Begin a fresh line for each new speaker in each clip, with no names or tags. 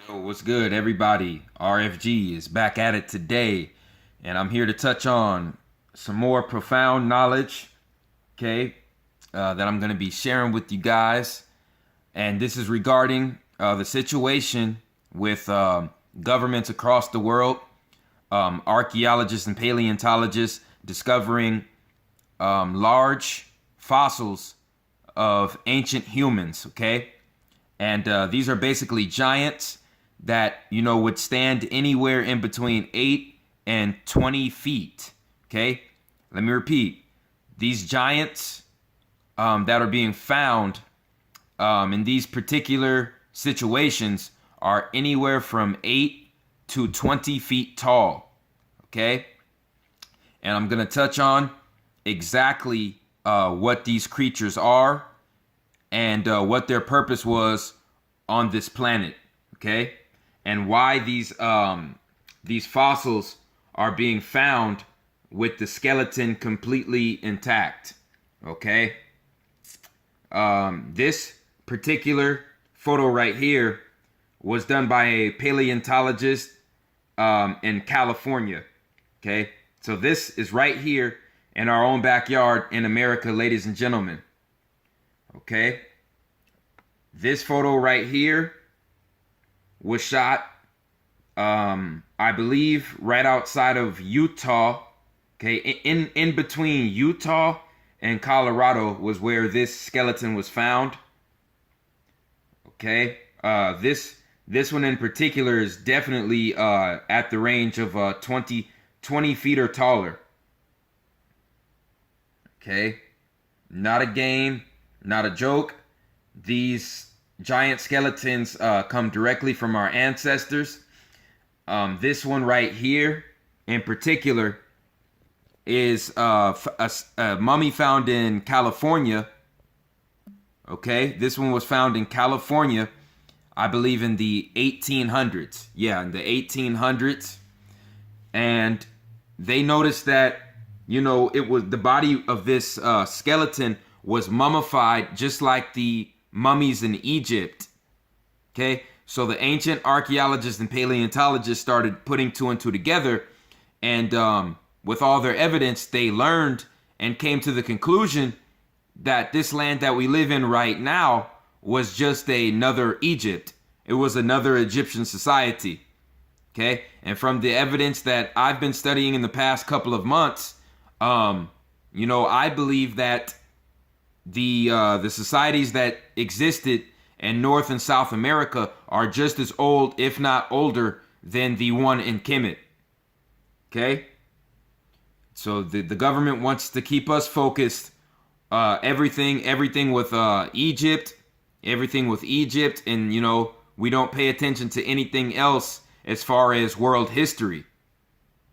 Yo, what's good, everybody? RFG is back at it today, and I'm here to touch on some more profound knowledge, okay, that I'm going to be sharing with you guys. And this is regarding the situation with governments across the world, archaeologists and paleontologists discovering large fossils of ancient humans, okay? And these are basically giants that, would stand anywhere in between 8 and 20 feet. Okay? Let me repeat. These giants that are being found in these particular situations are anywhere from 8 to 20 feet tall. Okay? And I'm going to touch on exactly what these creatures are and what their purpose was on this planet, okay? And why these fossils are being found with the skeleton completely intact, okay? This particular photo right here was done by a paleontologist in California, okay? So this is right here in our own backyard in America, ladies and gentlemen. Okay, this photo right here was shot, I believe, right outside of Utah. Okay, in between Utah and Colorado was where this skeleton was found. Okay, this one in particular is definitely at the range of 20 feet or taller. Okay, not a game. Not a joke. These giant skeletons come directly from our ancestors. This one right here in particular is a mummy found in California. Okay, this one was found in California, I believe in the 1800s. Yeah, in the 1800s. And they noticed that, it was the body of this skeleton was mummified just like the mummies in Egypt. Okay, so the ancient archaeologists and paleontologists started putting two and two together, and with all their evidence, they learned and came to the conclusion that this land that we live in right now was just another Egypt. It was another Egyptian society. Okay, and from the evidence that I've been studying in the past couple of months, I believe that the societies that existed in North and South America are just as old, if not older, than the one in Kemet. Okay? So the government wants to keep us focused. Everything with Egypt, and we don't pay attention to anything else as far as world history.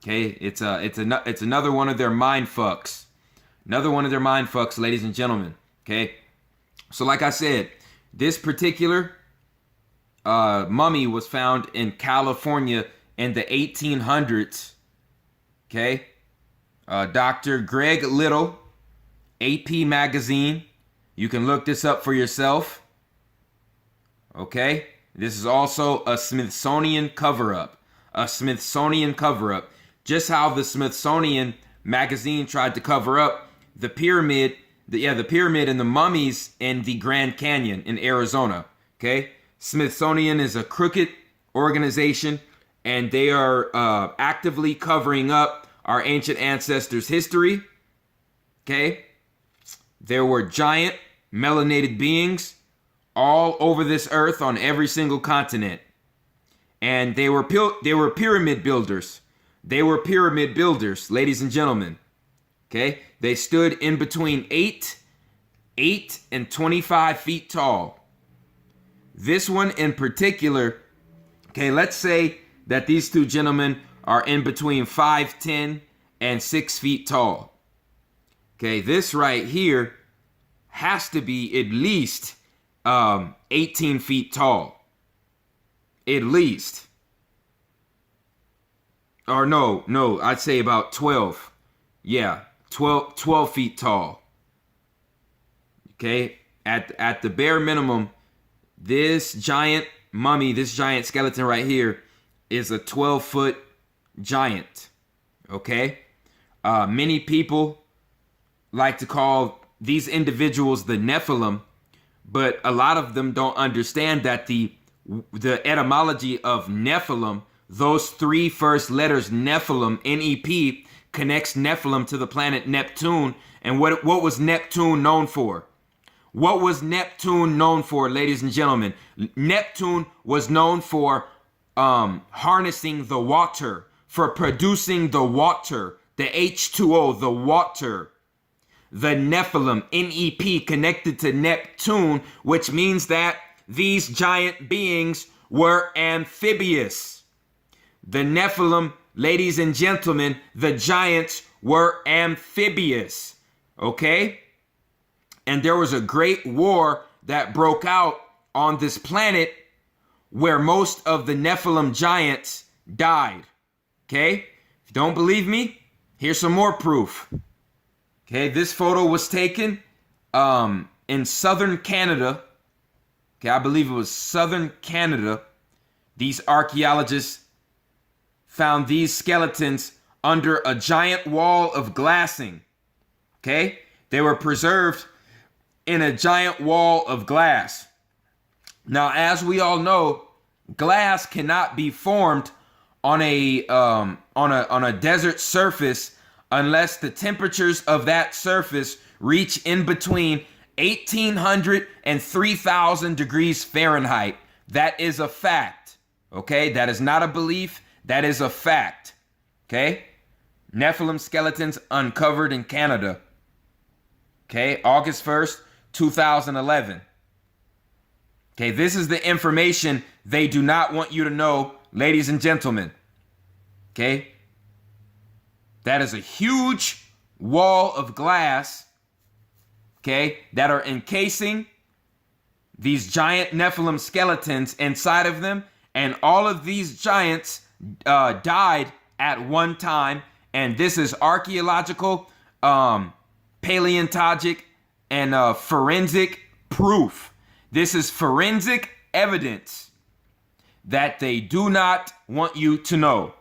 Okay? It's another one of their mind fucks. Another one of their mind fucks, ladies and gentlemen. Okay, so like I said, this particular mummy was found in California in the 1800s. Okay, Dr. Greg Little, AP Magazine. You can look this up for yourself. Okay, this is also a Smithsonian cover-up. A Smithsonian cover-up. Just how the Smithsonian Magazine tried to cover up the pyramid. The pyramid and the mummies in the Grand Canyon in Arizona. Okay, Smithsonian is a crooked organization, and they are actively covering up our ancient ancestors' history. Okay, there were giant melanated beings all over this earth on every single continent, and they were pyramid builders. They were pyramid builders, ladies and gentlemen. Okay, they stood in between 8 and 25 feet tall. This one in particular, okay, let's say that these two gentlemen are in between 5'10" and 6 feet tall. Okay, this right here has to be at least 18 feet tall. At least. Or no, I'd say about 12. Yeah. 12 feet tall. Okay, at the bare minimum, this giant mummy, this giant skeleton right here, is a 12-foot giant. Okay? Many people like to call these individuals the Nephilim, but a lot of them don't understand that the etymology of Nephilim, those three first letters, Nephilim, N-E-P, connects Nephilim to the planet Neptune. And what was Neptune known for? What was Neptune known for, ladies and gentlemen? Neptune was known for harnessing the water, for producing the water, the H2O, the water. The Nephilim, N-E-P, connected to Neptune, which means that these giant beings were amphibious. The Nephilim, ladies and gentlemen, the giants were amphibious. Okay? And there was a great war that broke out on this planet where most of the Nephilim giants died. Okay? If you don't believe me, here's some more proof. Okay, this photo was taken in southern Canada. Okay, I believe it was southern Canada. These archaeologists found these skeletons under a giant wall of glassing. Okay, they were preserved in a giant wall of glass. Now, as we all know, glass cannot be formed on a desert surface unless the temperatures of that surface reach in between 1,800 and 3,000 degrees Fahrenheit. That is a fact. Okay, that is not a belief. That is a fact. Okay, Nephilim skeletons uncovered in Canada. Okay, August 1st, 2011. Okay, this is the information they do not want you to know, ladies and gentlemen. Okay, that is a huge wall of glass, okay, that are encasing these giant Nephilim skeletons inside of them. And all of these giants died at one time. And this is archaeological, paleontologic, and forensic proof. This is forensic evidence that they do not want you to know.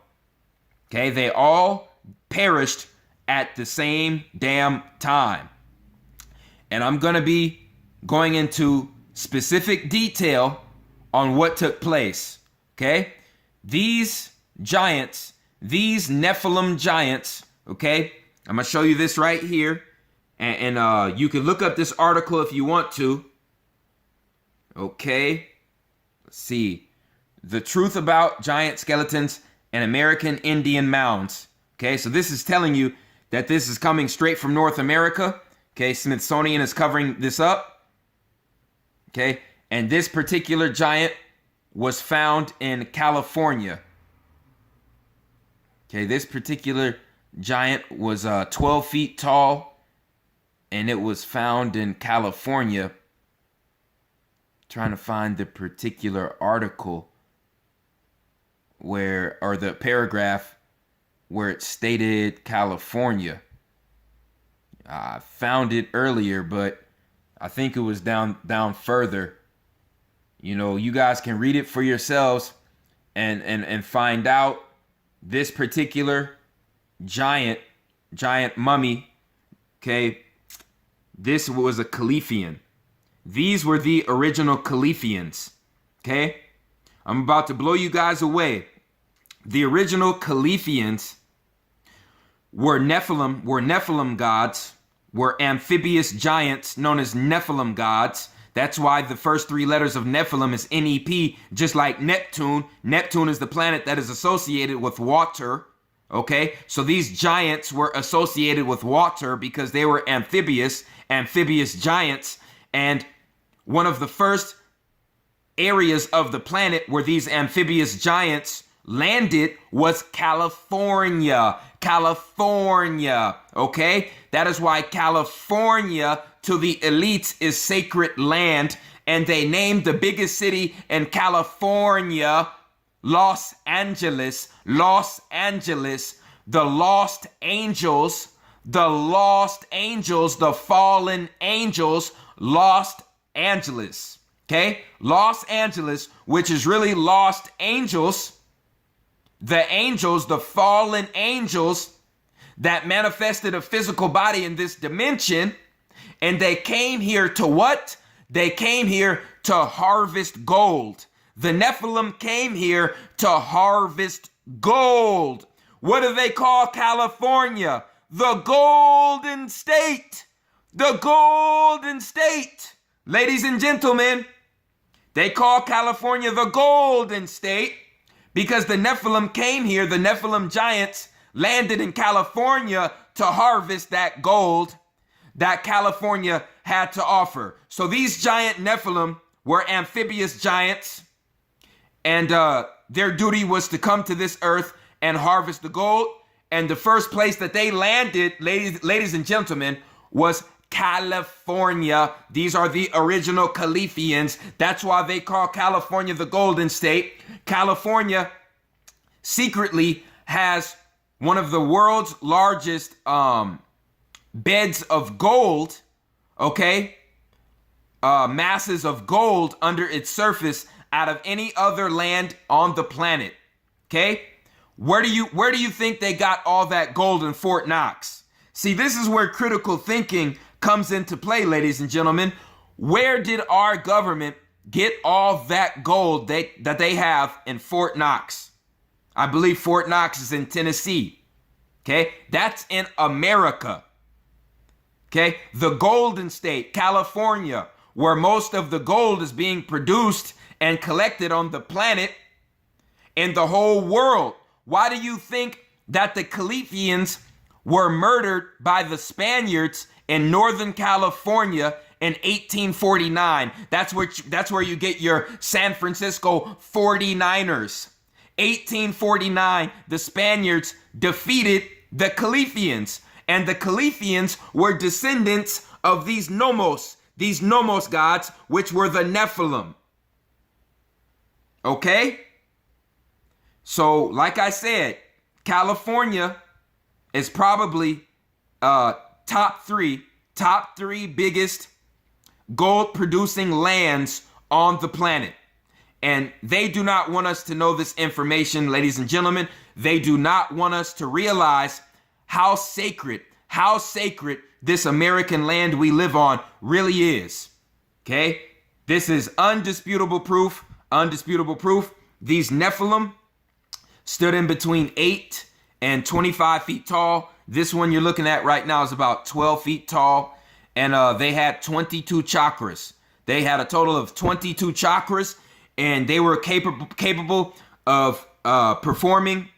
Okay, they all perished at the same damn time. And I'm going to be going into specific detail on what took place. Okay, these giants, these Nephilim giants, okay, I'm going to show you this right here. And you can look up this article if you want to. Okay, let's see. The Truth About Giant Skeletons and American Indian Mounds. Okay, so this is telling you that this is coming straight from North America. Okay, Smithsonian is covering this up. Okay, and this particular giant was found in California. Okay, this particular giant was 12 feet tall, and it was found in California. Trying to find the particular article where, or the paragraph where it stated California. I found it earlier, but I think it was down further. You know, you guys can read it for yourselves and find out. This particular giant mummy, okay, this was a Califian. These were the original Califians, okay? I'm about to blow you guys away. The original Califians were Nephilim gods, were amphibious giants known as Nephilim gods. That's why the first three letters of Nephilim is N-E-P, just like Neptune. Neptune is the planet that is associated with water, okay? So these giants were associated with water because they were amphibious giants. And one of the first areas of the planet where these amphibious giants landed was California. California, okay? That is why California to the elites is sacred land, and they named the biggest city in California Los Angeles. Los Angeles, the lost angels, the fallen angels, Los Angeles. Okay, Los Angeles, which is really lost angels, the fallen angels that manifested a physical body in this dimension. And they came here to what? They came here to harvest gold. The Nephilim came here to harvest gold. What do they call California? The Golden State. The Golden State. Ladies and gentlemen, they call California the Golden State because the Nephilim came here. The Nephilim giants landed in California to harvest that gold that California had to offer. So these giant Nephilim were amphibious giants, and their duty was to come to this earth and harvest the gold. And the first place that they landed, ladies and gentlemen, was California. These are the original Califians. That's why they call California the Golden State. California secretly has one of the world's largest beds of gold, okay? Masses of gold under its surface out of any other land on the planet, okay? Where do you think they got all that gold in Fort Knox? See, this is where critical thinking comes into play, ladies and gentlemen. Where did our government get all that gold that they have in Fort Knox? I believe Fort Knox is in Tennessee. Okay, that's in America. Okay, the Golden State, California, where most of the gold is being produced and collected on the planet in the whole world. Why do you think that the Califians were murdered by the Spaniards in Northern California in 1849? That's where you get your San Francisco 49ers. 1849, the Spaniards defeated the Califians, and the Califians were descendants of these Nommos gods, which were the Nephilim. Okay? So, like I said, California is probably top three biggest gold producing lands on the planet. And they do not want us to know this information, ladies and gentlemen. They do not want us to realize how sacred this American land we live on really is. Okay? This is undisputable proof. These Nephilim stood in between 8 and 25 feet tall. This one you're looking at right now is about 12 feet tall. And they had 22 chakras. They had a total of 22 chakras. And they were capable of performing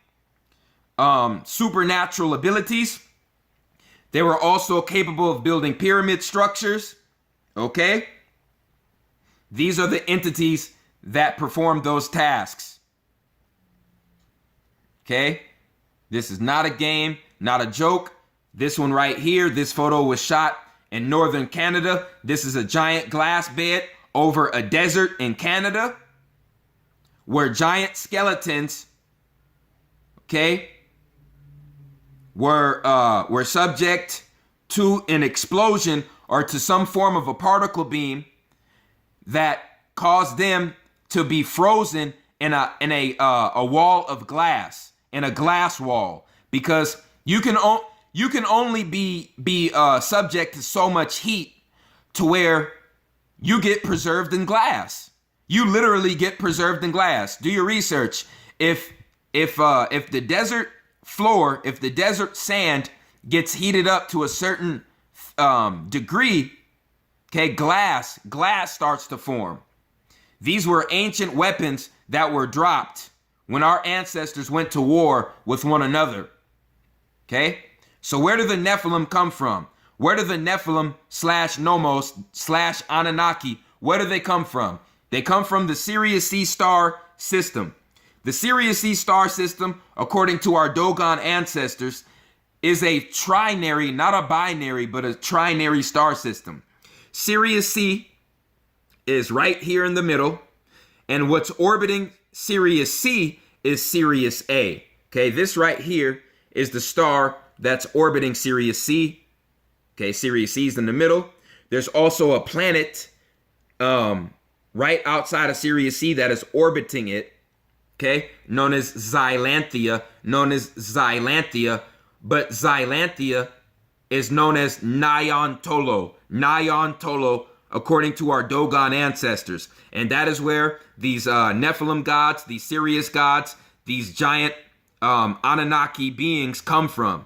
supernatural abilities. They were also capable of building pyramid structures. Okay? These are the entities that perform those tasks. Okay? This is not a game, not a joke. This one right here, this photo was shot in northern Canada. This is a giant glass bed over a desert in Canada, where giant skeletons, okay, were subject to an explosion or to some form of a particle beam that caused them to be frozen in a wall of glass, in a glass wall, because you can only be subject to so much heat to where you get preserved in glass. You literally get preserved in glass. Do your research. If the desert floor, if the desert sand gets heated up to a certain degree, okay, glass starts to form. These were ancient weapons that were dropped when our ancestors went to war with one another. Okay? So where do the Nephilim come from? Where do the Nephilim /Nommos /Anunnaki, where do they come from? They come from the Sirius C star system. The Sirius C star system, according to our Dogon ancestors, is a trinary, not a binary, but a trinary star system. Sirius C is right here in the middle, and what's orbiting Sirius C is Sirius A. Okay, this right here is the star that's orbiting Sirius C. Okay, Sirius C is in the middle. There's also a planet right outside of Sirius C that is orbiting it, okay, known as Xylanthia, but Xylanthia is known as Nyan Tolo, according to our Dogon ancestors. And that is where these Nephilim gods, these Sirius gods, these giant Anunnaki beings come from.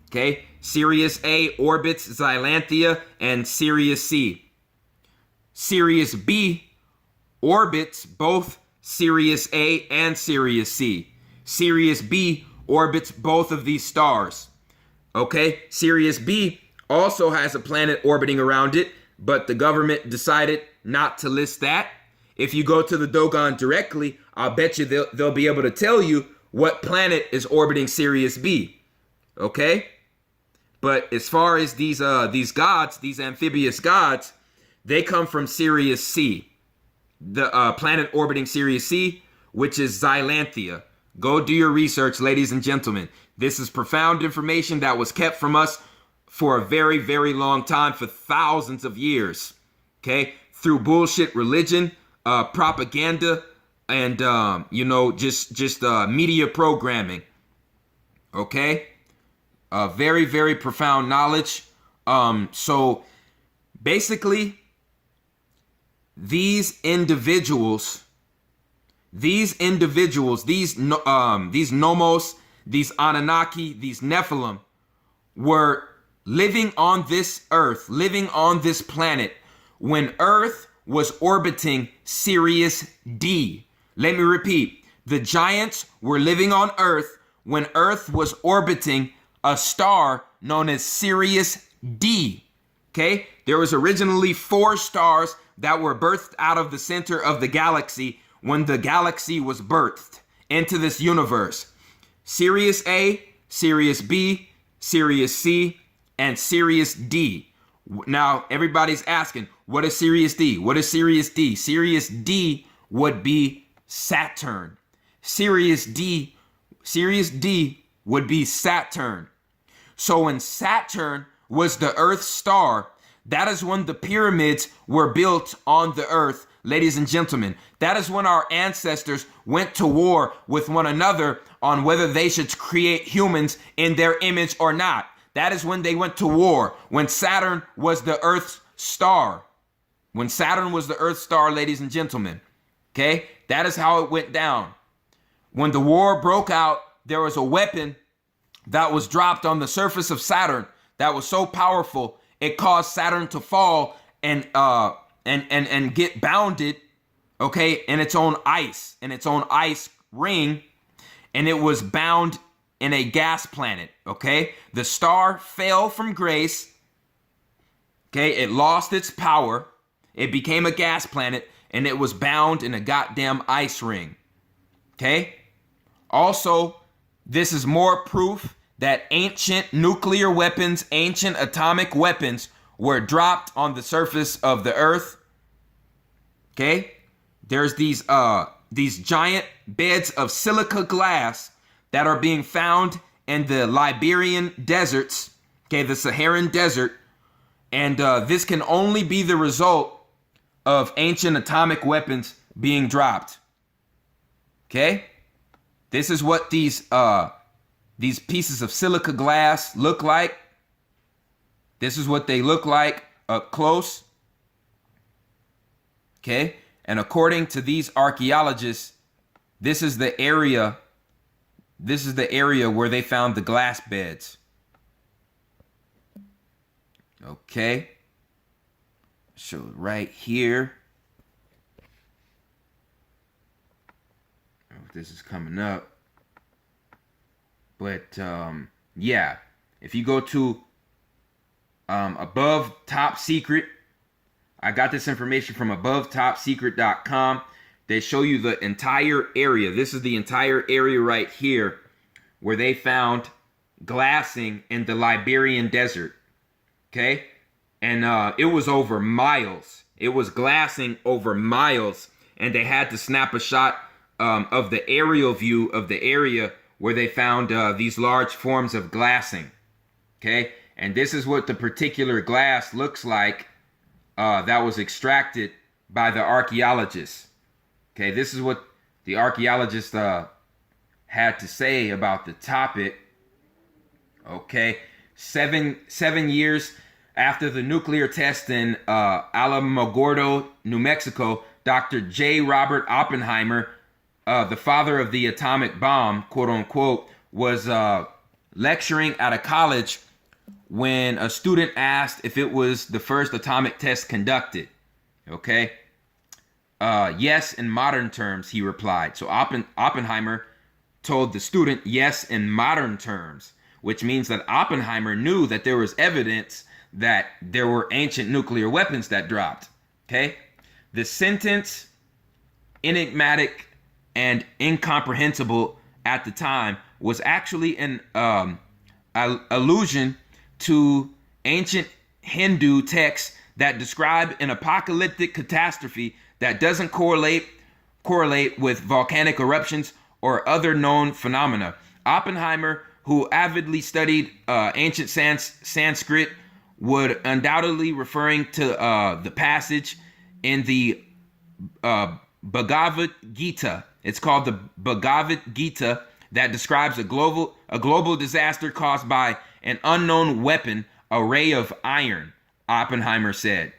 Okay, Sirius A orbits Xylanthia and Sirius C. Sirius B orbits both Sirius A and Sirius C. Sirius B orbits both of these stars. Okay, Sirius B also has a planet orbiting around it, but the government decided not to list that. If you go to the Dogon directly, I'll bet you they'll be able to tell you what planet is orbiting Sirius B. Okay? But as far as these gods, these amphibious gods, they come from Sirius C, the planet orbiting Sirius C, which is Xylanthia. Go do your research, ladies and gentlemen. This is profound information that was kept from us for a very, very long time, for thousands of years. Okay? Through bullshit religion, propaganda, and just media programming. Okay? Very, very profound knowledge. So basically, these individuals, these Nommos, these Anunnaki, these Nephilim, were living on this earth, living on this planet, when Earth was orbiting Sirius D. Let me repeat. The giants were living on Earth when Earth was orbiting a star known as Sirius D. Okay? There was originally 4 stars that were birthed out of the center of the galaxy when the galaxy was birthed into this universe. Sirius A, Sirius B, Sirius C, and Sirius D. Now, everybody's asking, what is Sirius D? What is Sirius D? Sirius D would be Saturn. Sirius D would be Saturn. So when Saturn was the Earth's star, that is when the pyramids were built on the Earth, ladies and gentlemen. That is when our ancestors went to war with one another on whether they should create humans in their image or not. That is when they went to war, when Saturn was the Earth's star. When Saturn was the Earth's star, ladies and gentlemen. Okay? That is how it went down. When the war broke out, there was a weapon that was dropped on the surface of Saturn that was so powerful, it caused Saturn to fall and get bounded, okay, in its own ice ring, and it was bound in a gas planet, okay? The star fell from grace, okay? It lost its power, it became a gas planet, and it was bound in a goddamn ice ring, okay? Also, this is more proof that ancient nuclear weapons, ancient atomic weapons were dropped on the surface of the Earth. Okay? There's these giant beds of silica glass that are being found in the Liberian deserts, okay, the Saharan desert, and this can only be the result of ancient atomic weapons being dropped. Okay? This is what these pieces of silica glass look like. This is what they look like up close. Okay? And according to these archaeologists, this is the area where they found the glass beds. Okay? So right here. Oh, this is coming up. But yeah, if you go to above top secret, I got this information from abovetopsecret.com. They show you the entire area. This is the entire area right here where they found glassing in the Liberian desert. Okay? And it was over miles. It was glassing over miles. And they had to snap a shot of the aerial view of the area where they found these large forms of glassing. Okay? And this is what the particular glass looks like that was extracted by the archaeologists. Okay, this is what the archaeologists had to say about the topic. Okay, seven years after the nuclear test in Alamogordo, New Mexico, Dr. J. Robert Oppenheimer, the father of the atomic bomb, quote unquote, was lecturing at a college when a student asked if it was the first atomic test conducted. Okay. Yes, in modern terms, he replied. So Oppenheimer told the student, yes, in modern terms, which means that Oppenheimer knew that there was evidence that there were ancient nuclear weapons that dropped. Okay. The sentence, enigmatic and incomprehensible at the time, was actually an allusion to ancient Hindu texts that describe an apocalyptic catastrophe that doesn't correlate with volcanic eruptions or other known phenomena. Oppenheimer, who avidly studied ancient Sanskrit, would undoubtedly referring to the passage in the Bhagavad Gita. It's called the Bhagavad Gita, that describes a global disaster caused by an unknown weapon, a ray of iron, Oppenheimer said.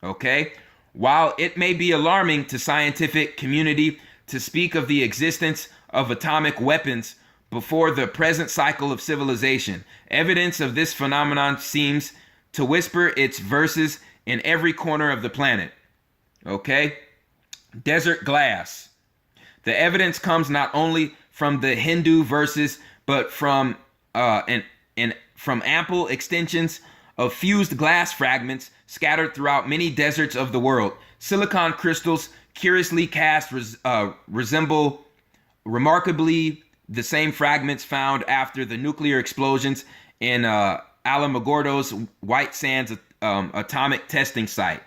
Okay? While it may be alarming to scientific community to speak of the existence of atomic weapons before the present cycle of civilization, evidence of this phenomenon seems to whisper its verses in every corner of the planet. Okay? Desert glass. The evidence comes not only from the Hindu verses, but from from ample extensions of fused glass fragments scattered throughout many deserts of the world. Silicon crystals, curiously cast, resemble remarkably the same fragments found after the nuclear explosions in Alamogordo's White Sands atomic testing site.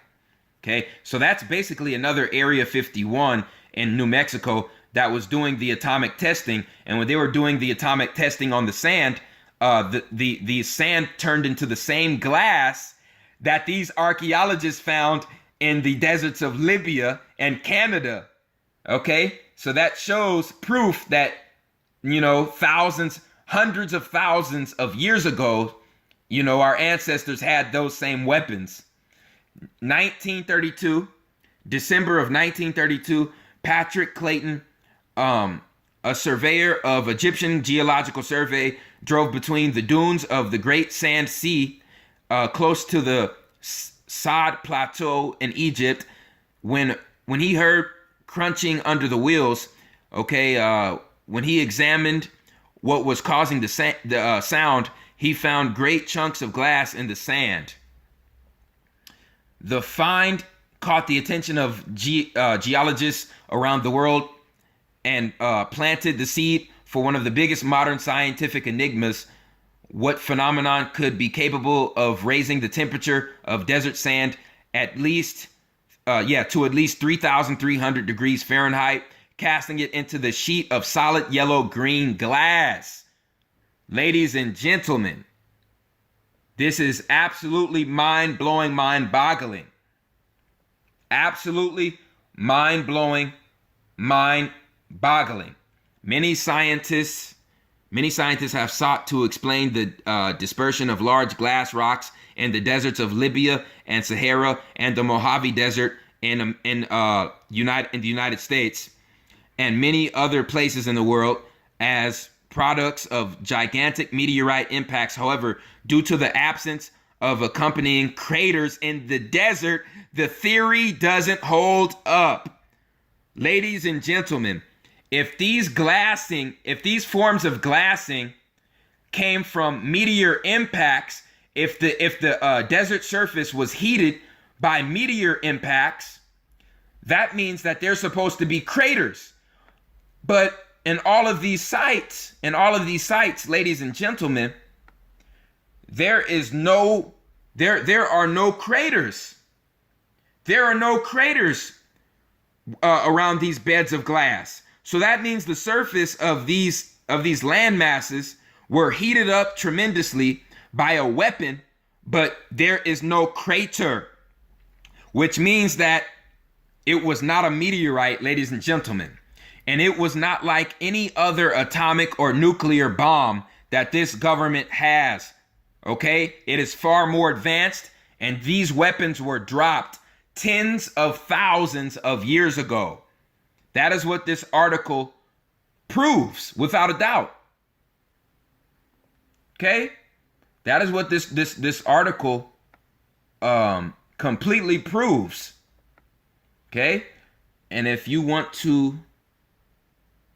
Okay, so that's basically another Area 51 in New Mexico that was doing the atomic testing. And when they were doing the atomic testing on the sand, the sand turned into the same glass that these archaeologists found in the deserts of Libya and Canada. Okay, so that shows proof that, you know, thousands, hundreds of thousands of years ago, you know, our ancestors had those same weapons. 1932, December of 1932, Patrick Clayton, a surveyor of Egyptian Geological Survey, drove between the dunes of the Great Sand Sea, close to the Saad Plateau in Egypt, when he heard crunching under the wheels. Okay, when he examined what was causing the sound, he found great chunks of glass in the sand. The find caught the attention of geologists around the world and planted the seed for one of the biggest modern scientific enigmas: what phenomenon could be capable of raising the temperature of desert sand to at least 3,300 degrees Fahrenheit, casting it into the sheet of solid yellow-green glass. Ladies and gentlemen, this is absolutely mind-blowing, mind-boggling. Absolutely mind-blowing, mind-boggling. Many scientists have sought to explain the dispersion of large glass rocks in the deserts of Libya and Sahara and the Mojave Desert in the United States and many other places in the world as products of gigantic meteorite impacts. However, due to the absence of accompanying craters in the desert, the theory doesn't hold up. Ladies and gentlemen, if these forms of glassing came from meteor impacts, if the desert surface was heated by meteor impacts, that means that there's supposed to be craters. But in all of these sites, ladies and gentlemen, there are no craters. There are no craters around these beds of glass. So that means the surface of these land masses were heated up tremendously by a weapon, but there is no crater, which means that It was not a meteorite, ladies and gentlemen. And it was not like any other atomic or nuclear bomb that this government has. Okay? It is far more advanced, and these weapons were dropped tens of thousands of years ago. That is what this article proves, without a doubt. Okay? That is what this article completely proves. Okay? And if you want to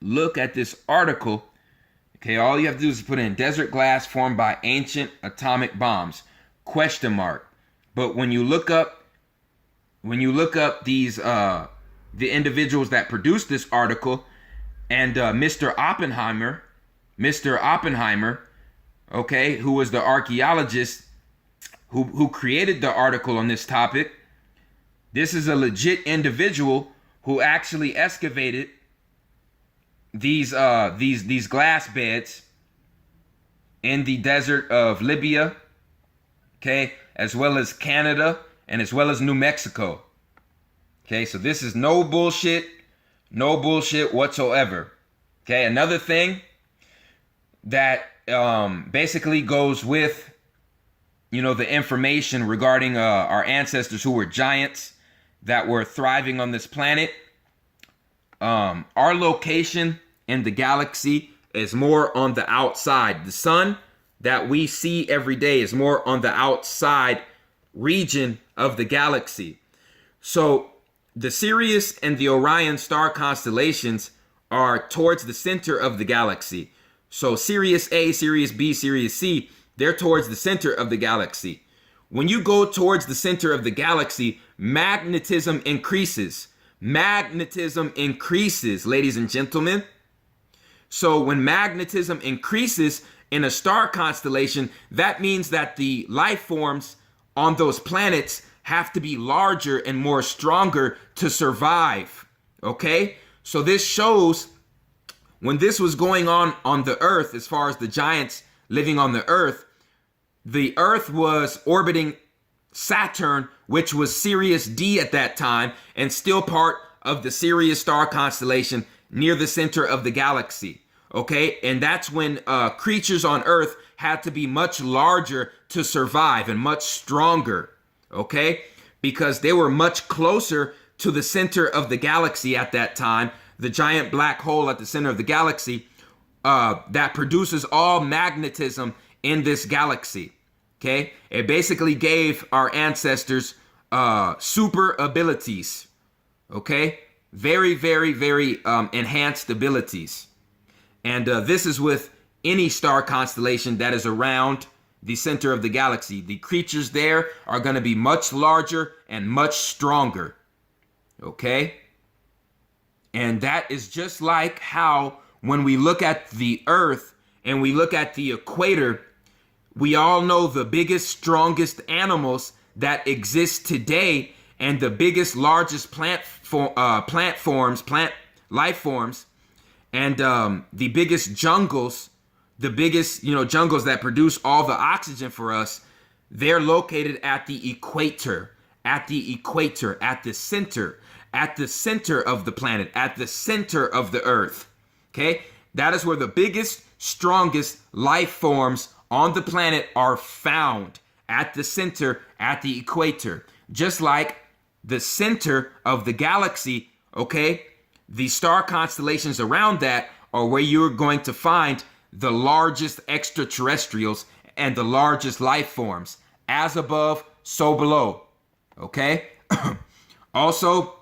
look at this article, okay, all you have to do is put in desert glass formed by ancient atomic bombs, ? But when you look up these the individuals that produced this article, and Mr. Oppenheimer, okay, who was the archaeologist who created the article on this topic, this is a legit individual who actually excavated these glass beds in the desert of Libya, okay, as well as Canada and as well as New Mexico. Okay, so this is no bullshit whatsoever. Okay, another thing that basically goes with, you know, the information regarding our ancestors who were giants that were thriving on this planet. Our location in the galaxy is more on the outside. The sun that we see every day is more on the outside region of the galaxy. So the Sirius and the Orion star constellations are towards the center of the galaxy. So Sirius A, Sirius B, Sirius C, they're towards the center of the galaxy. When you go towards the center of the galaxy, magnetism increases. Magnetism increases, ladies and gentlemen. So when magnetism increases in a star constellation, that means that the life forms on those planets have to be larger and more stronger to survive. Okay? So this shows when this was going on the Earth, as far as the giants living on the Earth was orbiting Saturn, which was Sirius D at that time, and still part of the Sirius star constellation near the center of the galaxy. Okay, and that's when creatures on Earth had to be much larger to survive and much stronger. Okay, because they were much closer to the center of the galaxy at that time, the giant black hole at the center of the galaxy that produces all magnetism in this galaxy. Okay, it basically gave our ancestors super abilities. Okay, very, very, very enhanced abilities. And this is with any star constellation that is around the center of the galaxy. The creatures there are going to be much larger and much stronger. Okay? And that is just like how when we look at the Earth and we look at the equator, we all know the biggest, strongest animals that exist today, and the biggest, largest plant life forms, and the biggest jungles, jungles that produce all the oxygen for us, they're located at the equator, at the center of the planet, at the center of the Earth. Okay? That is where the biggest, strongest life forms on the planet are found, at the center, at the equator. Just like the center of the galaxy, okay, the star constellations around that are where you're going to find the largest extraterrestrials and the largest life forms. As above, so below. Okay? Also,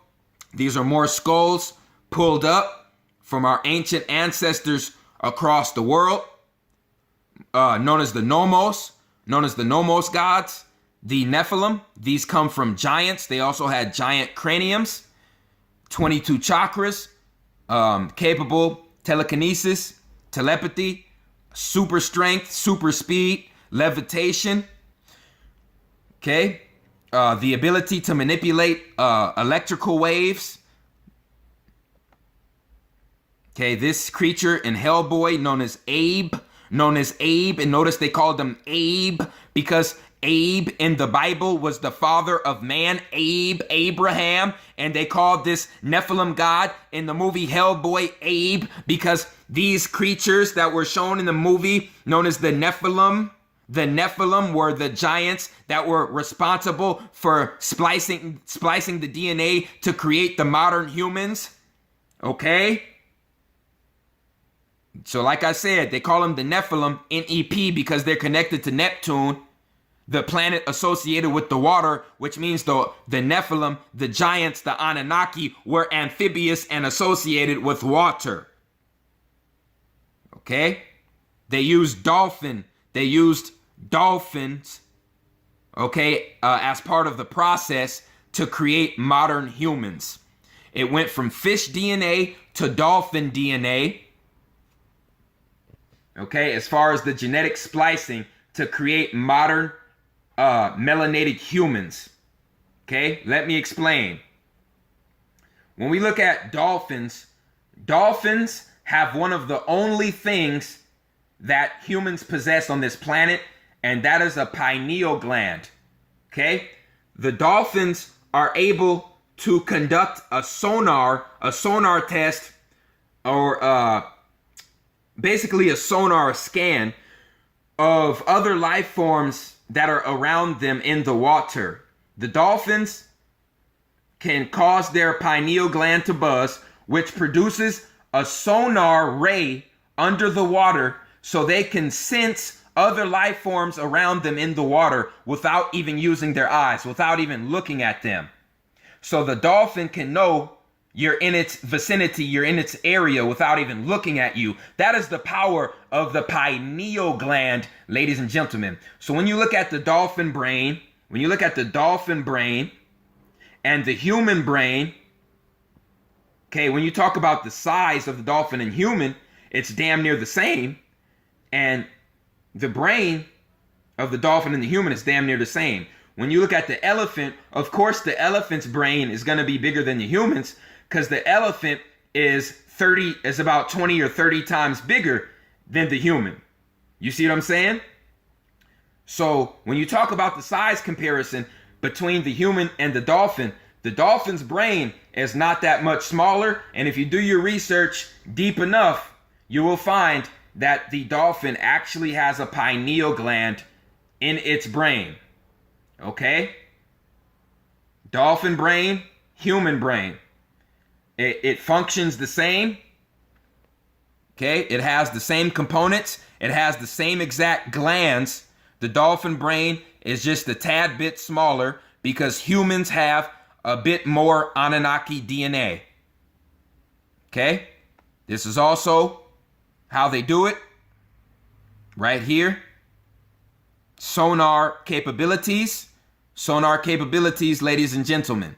these are more skulls pulled up from our ancient ancestors across the world, known as the Nommos gods. The Nephilim, these come from giants. They also had giant craniums, 22 chakras, capable telekinesis, telepathy, super strength, super speed, levitation. Okay, the ability to manipulate electrical waves. Okay, this creature in Hellboy known as Abe, and notice they called him Abe because Abe in the Bible was the father of man, Abraham, and they called this Nephilim god in the movie Hellboy Abe because these creatures that were shown in the movie, known as the Nephilim were the giants that were responsible for splicing the DNA to create the modern humans. Okay? So like I said, they call them the Nephilim, N-E-P, because they're connected to Neptune, the planet associated with the water, which means the Nephilim, the giants, the Anunnaki, were amphibious and associated with water. Okay? They used dolphins, okay, as part of the process to create modern humans. It went from fish DNA to dolphin DNA, okay, as far as the genetic splicing to create modern melanated humans. Okay, let me explain. When we look at dolphins, dolphins have one of the only things that humans possess on this planet, and that is a pineal gland. Okay, the dolphins are able to conduct a sonar test, or basically a sonar scan of other life forms that are around them in the water. The dolphins can cause their pineal gland to buzz, which produces a sonar ray under the water so they can sense other life forms around them in the water without even using their eyes, without even looking at them. So the dolphin can know you're in its vicinity, you're in its area without even looking at you. That is the power of the pineal gland, ladies and gentlemen. So when you look at the dolphin brain, and the human brain, okay, when you talk about the size of the dolphin and human, it's damn near the same. And the brain of the dolphin and the human is damn near the same. When you look at the elephant, of course the elephant's brain is going to be bigger than the human's, because the elephant is about 20 or 30 times bigger than the human. You see what I'm saying? So when you talk about the size comparison between the human and the dolphin's brain is not that much smaller. And if you do your research deep enough, you will find that the dolphin actually has a pineal gland in its brain. Okay? Dolphin brain, human brain. It functions the same. Okay? It has the same components. It has the same exact glands. The dolphin brain is just a tad bit smaller because humans have a bit more Anunnaki DNA. Okay? This is also how they do it. Right here. Sonar capabilities, ladies and gentlemen.